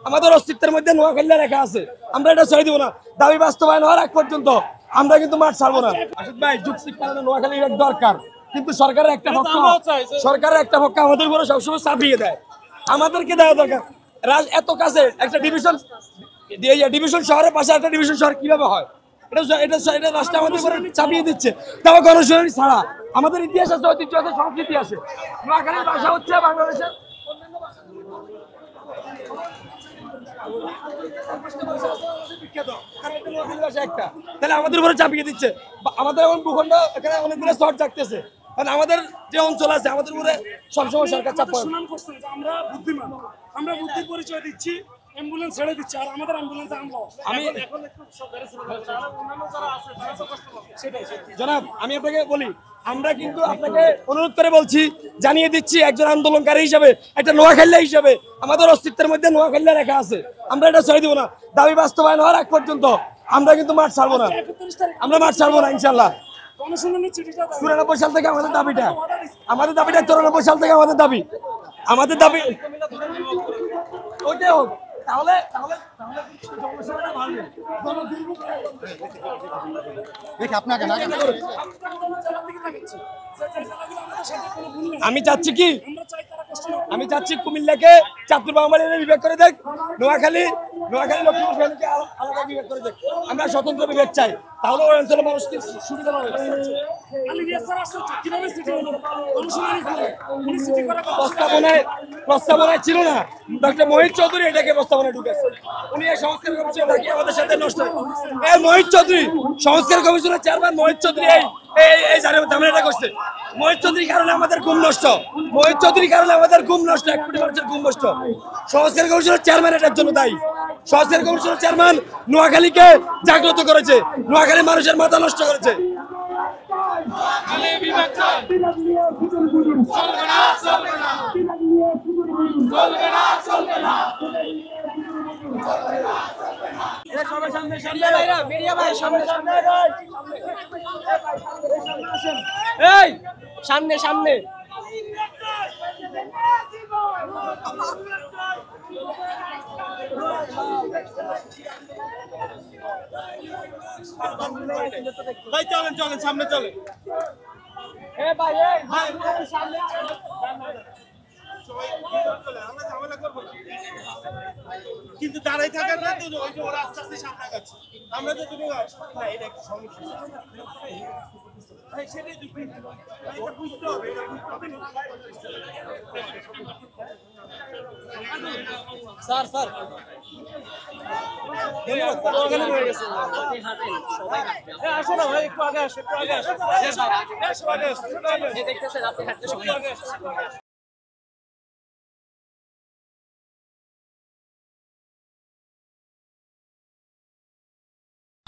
আমাদের অস্তিত্বের মধ্যে নোয়াখালী লেখা আছে, আমরা এটা ছেড়ে দিব না। দাবি বাস্তবায়ন হওয়ার আগ পর্যন্ত আমরা কিন্তু মাঠ ছাড়বো না। আশিক ভাই, যুক্তির কারণে নোয়াখালী দরকার, কিন্তু সরকারের একটা পক্ষ আমাদের উপরে সবসময় চাপিয়ে দেয়। আমাদেরকে দেওয়া দরকার। এত কাছে একটা ডিভিশন শহরের পাশে একটা ডিভিশন শহর কিভাবে হয়? এটা রাষ্ট্র আমাদের উপরে চাপিয়ে দিচ্ছে। তবে গণশুনানি ছাড়া আমাদের ইতিহাস আছে, ঐতিহ্য আছে, সংস্কৃতি আছে। নোয়াখালীর ভাষা হচ্ছে বাংলাদেশের তাহলে আমাদের উপরে চাপিয়ে দিচ্ছে। আমাদের এখন ভূখণ্ড এখানে অনেকগুলো শর্ট জাগতেছে, কারণ আমাদের যে অঞ্চল আছে আমাদের উপরে সবসময় সরকার চাপ পড়ে। আমরা বুদ্ধিমান, আমরা বুদ্ধির পরিচয় দিচ্ছি, অ্যাম্বুলেন্স ছেড়ে দিচ্ছি, আর আমাদের অ্যাম্বুলেন্স জনাব, আমি আপনাকে বলি, আমরা কিন্তু আপনাকে অনুরোধ করে বলছি, জানিয়ে দিচ্ছি, একজন আন্দোলনকারী হিসেবে, একটা নোয়াখালী হিসেবে আমাদের অস্তিত্বের মধ্যে নোয়াখালী লেখা আছে, আমরা এটা ছেড়ে দিব না। দাবি বাস্তবায়ন হওয়ার আগ পর্যন্ত আমরা কিন্তু মাঠ ছাড়বো না, আমরা মাঠ ছাড়বো না ইনশাল্লাহ। 94 সাল থেকে আমাদের দাবিটা 94 সাল থেকে আমাদের দাবি ওইটাই হোক। তাহলে আমি চাচ্ছি কুমিল্লাকে চাঁদপুর বাঙালি বিভাগ করে দেখ, নোয়াখালী লক্ষ্মীপুরকে আলাদা বিভাগ করে দেখ। আমরা স্বতন্ত্র বিভাগ চাই, তাহলে ওই অঞ্চলের মানুষকে সুবিধা পাবে। প্রস্তাবনায় ছিল না, ডক্টর মোহিত চৌধুরী এটাকে প্রস্তাবনায় ঢুকেছে। উনি এই সংস্কার কমিশন নাকি আমাদের সাথে নষ্ট। এই মোহিত চৌধুরী, সংস্কার কমিশনের চেয়ারম্যান মোহিত চৌধুরী এই ঝামেলাটা করছে। মোহিত চৌধুরীর কারণে আমাদের ঘুম নষ্ট, 1 কোটি মানুষের ঘুম নষ্ট। সংস্কার কমিশনের চেয়ারম্যান এটার জন্য দায়ী। সংস্কার কমিশনের চেয়ারম্যান নোয়াখালীকে জাগ্রত করেছে, নোয়াখালীর মানুষের মাথা নষ্ট করেছে। সামনে ভাই, চলেন সামনে চলে। কিন্তু দাঁড়াই থাকার না তো, ওই যে ওরা আস্তে আস্তে সামনে আগাচ্ছে, আমরা তো তুমি না, এটা একটা সমস্যা। সেটাই বুঝতে হবে, স্যার আসো না ভাই, একটু আগে আসো,